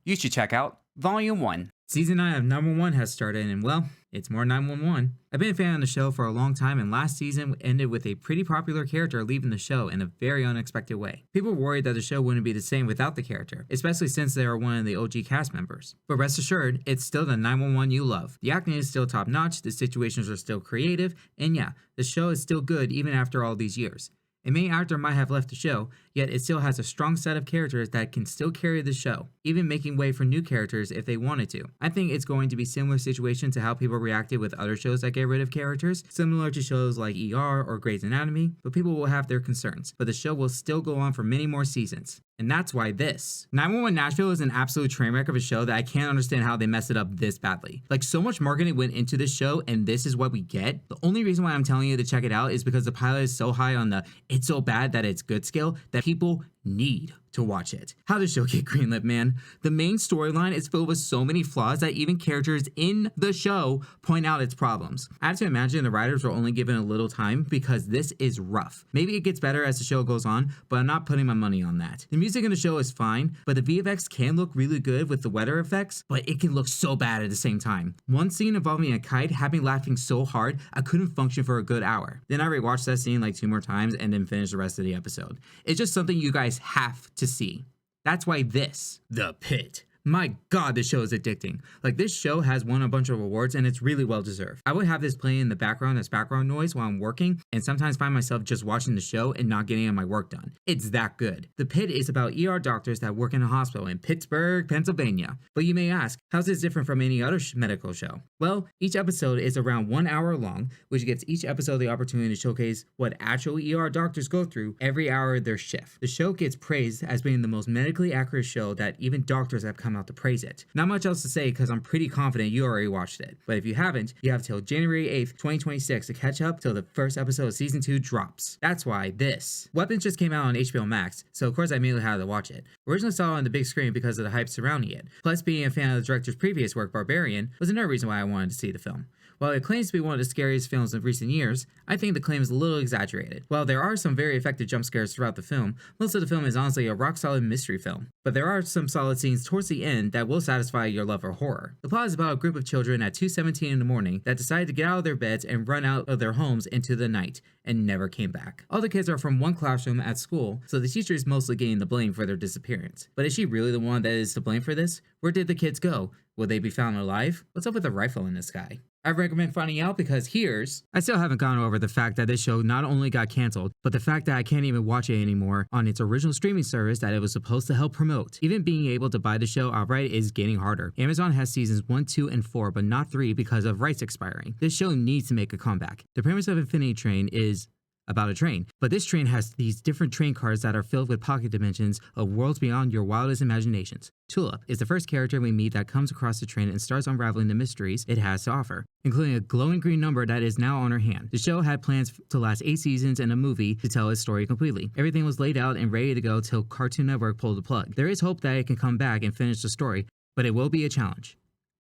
You should check out Volume 1. Season 9 of 911 has started, and well, it's more 911. I've been a fan of the show for a long time, and last season ended with a pretty popular character leaving the show in a very unexpected way. People were worried that the show wouldn't be the same without the character, especially since they are one of the OG cast members. But rest assured, it's still the 911 you love. The acting is still top notch, the situations are still creative, and yeah, the show is still good even after all these years. A main actor might have left the show, yet it still has a strong set of characters that can still carry the show, even making way for new characters if they wanted to. I think it's going to be a similar situation to how people reacted with other shows that get rid of characters, similar to shows like ER or Grey's Anatomy, but people will have their concerns. But the show will still go on for many more seasons. And that's why this 911 Nashville is an absolute train wreck of a show that I can't understand how they messed it up this badly. Like, so much marketing went into this show, and this is what we get. The only reason why I'm telling you to check it out is because the pilot is so high on the it's so bad that it's good scale that people need to watch it. How does the show get greenlit, man? The main storyline is filled with so many flaws that even characters in the show point out its problems. I have to imagine the writers were only given a little time because this is rough. Maybe it gets better as the show goes on, but I'm not putting my money on that. The music in the show is fine, but the VFX can look really good with the weather effects, but it can look so bad at the same time. One scene involving a kite had me laughing so hard I couldn't function for a good hour. Then I rewatched that scene like 2 more times and then finished the rest of the episode. It's just something you guys have to see. That's why this, The Pit. My god, this show is addicting. Like, this show has won a bunch of awards and it's really well deserved. I would have this playing in the background as background noise while I'm working and sometimes find myself just watching the show and not getting my work done. It's that good. The Pit is about ER doctors that work in a hospital in Pittsburgh, Pennsylvania. But you may ask, how's this different from any other medical show? Well, each episode is around 1 hour long, which gives each episode the opportunity to showcase what actual ER doctors go through every hour of their shift. The show gets praised as being the most medically accurate show that even doctors have come out to praise it. Not much else to say because I'm pretty confident you already watched it. But if you haven't, you have till January 8th, 2026 to catch up till the first episode of season 2 drops. That's why this. Weapons just came out on HBO Max, so of course I immediately had to watch it. Originally saw it on the big screen because of the hype surrounding it. Plus, being a fan of the director's previous work, Barbarian, was another reason why I wanted to see the film. While it claims to be one of the scariest films of recent years, I think the claim is a little exaggerated. While there are some very effective jump scares throughout the film, most of the film is honestly a rock-solid mystery film. But there are some solid scenes towards the end that will satisfy your love for horror. The plot is about a group of children at 2:17 in the morning that decide to get out of their beds and run out of their homes into the night, and never came back. All the kids are from one classroom at school, so the teacher is mostly getting the blame for their disappearance. But is she really the one that is to blame for this? Where did the kids go? Will they be found alive? What's up with the rifle in the sky? I recommend finding out because here's... I still haven't gone over the fact that this show not only got canceled, but the fact that I can't even watch it anymore on its original streaming service that it was supposed to help promote. Even being able to buy the show outright is getting harder. Amazon has seasons 1, 2, and 4, but not 3 because of rights expiring. This show needs to make a comeback. The premise of Infinity Train is about a train, but this train has these different train cars that are filled with pocket dimensions of worlds beyond your wildest imaginations. Tulip is the first character we meet that comes across the train and starts unraveling the mysteries it has to offer, including a glowing green number that is now on her hand. The show had plans to last 8 seasons and a movie to tell its story completely. Everything was laid out and ready to go till Cartoon Network pulled the plug. There is hope that it can come back and finish the story, but it will be a challenge.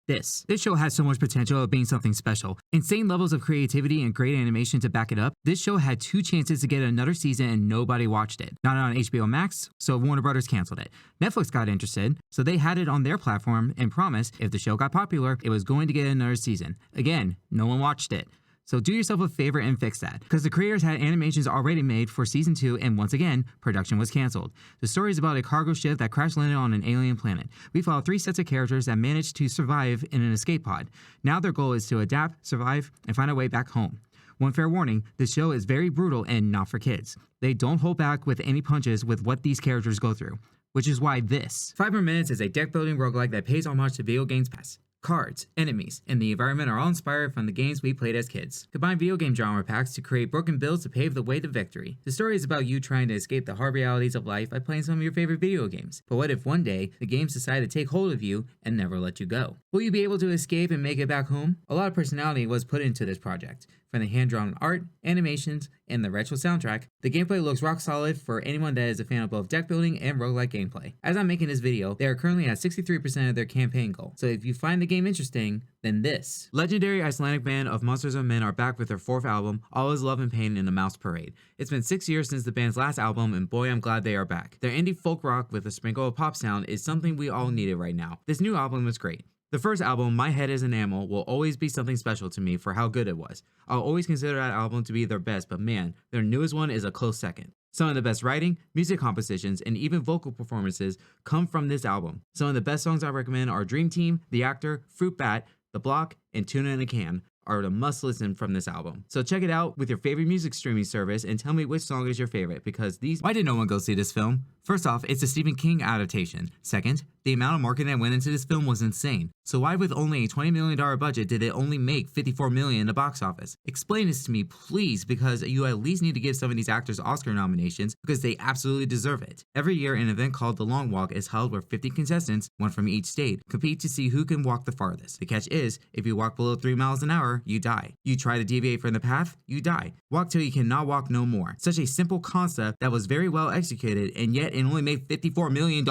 This show has so much potential of being something special. Insane levels of creativity and great animation to back it up. This show had 2 chances to get another season and nobody watched it. Not on HBO Max, so Warner Brothers canceled it. Netflix got interested, so they had it on their platform and promised if the show got popular, it was going to get another season. Again, no one watched it. So do yourself a favor and fix that, because the creators had animations already made for season 2 and once again, production was canceled. The story is about a cargo ship that crash landed on an alien planet. We follow 3 sets of characters that managed to survive in an escape pod. Now their goal is to adapt, survive, and find a way back home. One fair warning, this show is very brutal and not for kids. They don't hold back with any punches with what these characters go through, which is why this 5 More Minutes is a deck-building roguelike that pays homage to video games past. Cards, enemies, and the environment are all inspired from the games we played as kids. Combine video game genre packs to create broken builds to pave the way to victory. The story is about you trying to escape the hard realities of life by playing some of your favorite video games. But what if one day, the games decide to take hold of you and never let you go? Will you be able to escape and make it back home? A lot of personality was put into this project. From the hand-drawn art, animations, and the retro soundtrack, the gameplay looks rock solid for anyone that is a fan of both deck building and roguelike gameplay. As I'm making this video, they are currently at 63% of their campaign goal, so if you find the game interesting, then this. Legendary Icelandic band of Monsters of Men are back with their 4th album, All Is Love and Pain in the Mouse Parade. It's been 6 years since the band's last album, and boy I'm glad they are back. Their indie folk rock with a sprinkle of pop sound is something we all needed right now. This new album is great. The first album, My Head is an Animal, will always be something special to me for how good it was. I'll always consider that album to be their best, but man, their newest one is a close second. Some of the best writing, music compositions, and even vocal performances come from this album. Some of the best songs I recommend are Dream Team, The Actor, Fruit Bat, The Block, and Tuna in a Can are the must listen from this album. So check it out with your favorite music streaming service and tell me which song is your favorite, because these— Why did no one go see this film? First off, it's a Stephen King adaptation. Second, the amount of marketing that went into this film was insane. So why with only a $20 million budget did it only make $54 million in the box office? Explain this to me, please, because you at least need to give some of these actors Oscar nominations because they absolutely deserve it. Every year, an event called The Long Walk is held where 50 contestants, one from each state, compete to see who can walk the farthest. The catch is, if you walk below 3 miles an hour, you die. You try to deviate from the path, you die. Walk till you cannot walk no more. Such a simple concept that was very well executed, and yet it only made $54 million?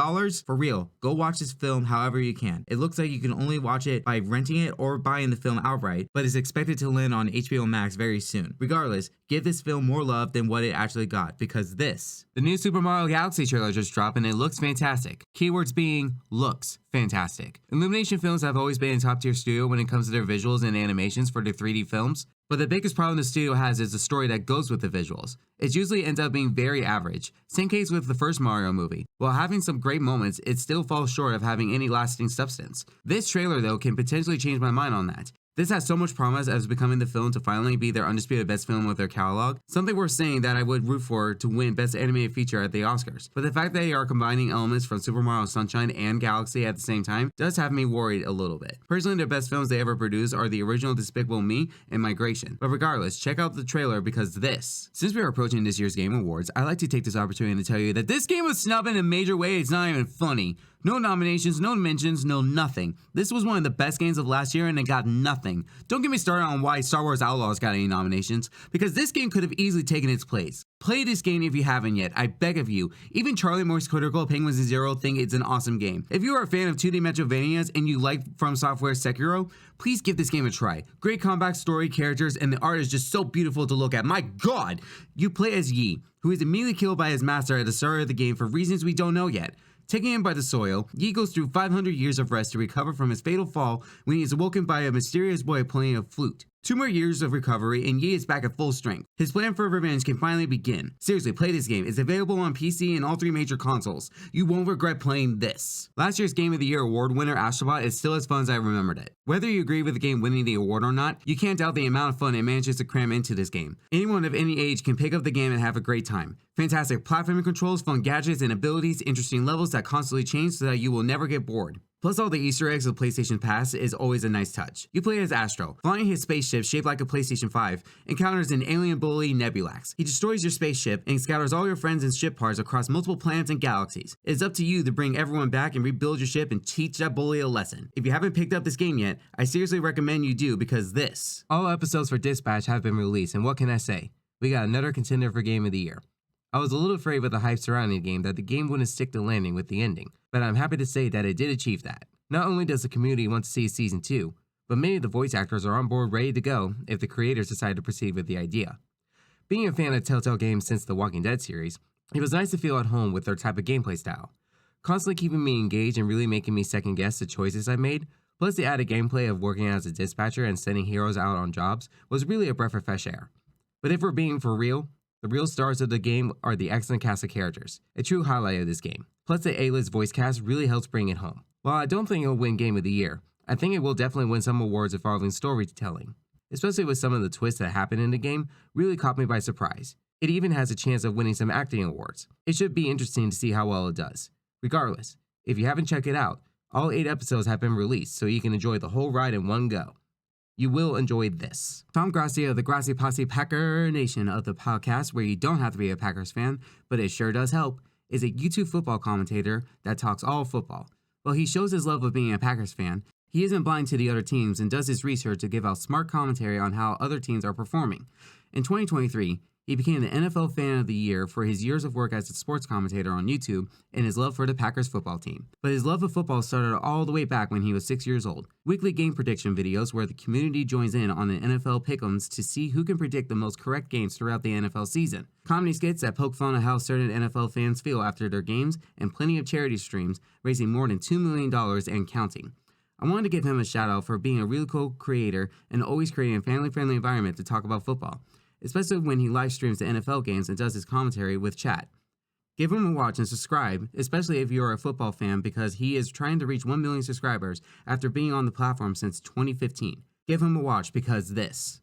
For real, go watch this film however you can. It looks like you can only watch it by renting it or buying the film outright, but is expected to land on HBO Max very soon. Regardless, give this film more love than what it actually got, because this— The new Super Mario Galaxy trailer just dropped and it looks fantastic. Keywords being looks fantastic. Illumination Films have always been a top tier studio when it comes to their visuals and animations for their 3D films, but the biggest problem the studio has is the story that goes with the visuals. It usually ends up being very average. Same case with the first Mario movie. While having some great moments, it still falls short of having any lasting substance. This trailer though can potentially change my mind on that. This has so much promise as becoming the film to finally be their undisputed best film of their catalog, something worth saying that I would root for to win Best Animated Feature at the Oscars. But the fact that they are combining elements from Super Mario Sunshine and Galaxy at the same time does have me worried a little bit. Personally, the best films they ever produced are the original Despicable Me and Migration. But regardless, check out the trailer because this— Since we are approaching this year's Game Awards, I'd like to take this opportunity to tell you that this game was snubbed in a major way. It's not even funny. No nominations, no mentions, no nothing. This was one of the best games of last year and it got nothing. Don't get me started on why Star Wars Outlaws got any nominations, because this game could have easily taken its place. Play this game if you haven't yet, I beg of you. Even Charlie Moore's critical Penguins and Zero think it's an awesome game. If you are a fan of 2D Metroidvanias and you like From Software's Sekiro, please give this game a try. Great combat, story, characters, and the art is just so beautiful to look at. My god! You play as Yi, who is immediately killed by his master at the start of the game for reasons we don't know yet. Taking him by the soil, Yi goes through 500 years of rest to recover from his fatal fall when he is awoken by a mysterious boy playing a flute. 2 more years of recovery and Yi is back at full strength. His plan for revenge can finally begin. Seriously, play this game. It's available on PC and all 3 major consoles. You won't regret playing this. Last year's Game of the Year award winner Astrobot is still as fun as I remembered it. Whether you agree with the game winning the award or not, you can't doubt the amount of fun it manages to cram into this game. Anyone of any age can pick up the game and have a great time. Fantastic platforming controls, fun gadgets and abilities, interesting levels that constantly change so that you will never get bored. Plus all the Easter eggs of the PlayStation Pass is always a nice touch. You play as Astro, flying his spaceship shaped like a PlayStation 5, encounters an alien bully Nebulax. He destroys your spaceship and scatters all your friends and ship parts across multiple planets and galaxies. It's up to you to bring everyone back and rebuild your ship and teach that bully a lesson. If you haven't picked up this game yet, I seriously recommend you do, because this— All episodes for Dispatch have been released, and what can I say? We got another contender for Game of the Year. I was a little afraid with the hype surrounding the game that the game wouldn't stick the landing with the ending, but I'm happy to say that it did achieve that. Not only does the community want to see Season 2, but many of the voice actors are on board ready to go if the creators decide to proceed with the idea. Being a fan of Telltale games since the Walking Dead series, it was nice to feel at home with their type of gameplay style. Constantly keeping me engaged and really making me second guess the choices I made, plus the added gameplay of working as a dispatcher and sending heroes out on jobs was really a breath of fresh air. But if we're being for real, the real stars of the game are the excellent cast of characters, a true highlight of this game. Plus the A-list voice cast really helps bring it home. While I don't think it'll win Game of the Year, I think it will definitely win some awards involving storytelling. Especially with some of the twists that happen in the game, really caught me by surprise. It even has a chance of winning some acting awards. It should be interesting to see how well it does. Regardless, if you haven't checked it out, all 8 episodes have been released so you can enjoy the whole ride in one go. You will enjoy this. Tom Grassi of the Grassi Posse Packer Nation of the podcast, where you don't have to be a Packers fan, but it sure does help, is a YouTube football commentator that talks all football. While he shows his love of being a Packers fan, He isn't blind to the other teams and does his research to give out smart commentary on how other teams are performing. In 2023, he became the NFL Fan of the Year for his years of work as a sports commentator on YouTube and his love for the Packers football team. But his love of football started all the way back when he was 6 years old. Weekly game prediction videos where the community joins in on the NFL pick'ems to see who can predict the most correct games throughout the NFL season. Comedy skits that poke fun at how certain NFL fans feel after their games, and plenty of charity streams, raising more than $2 million and counting. I wanted to give him a shout out for being a really cool creator and always creating a family-friendly environment to talk about football, especially when he live streams the NFL games and does his commentary with chat. Give him a watch and subscribe, especially if you're a football fan, because he is trying to reach 1 million subscribers after being on the platform since 2015. Give him a watch because this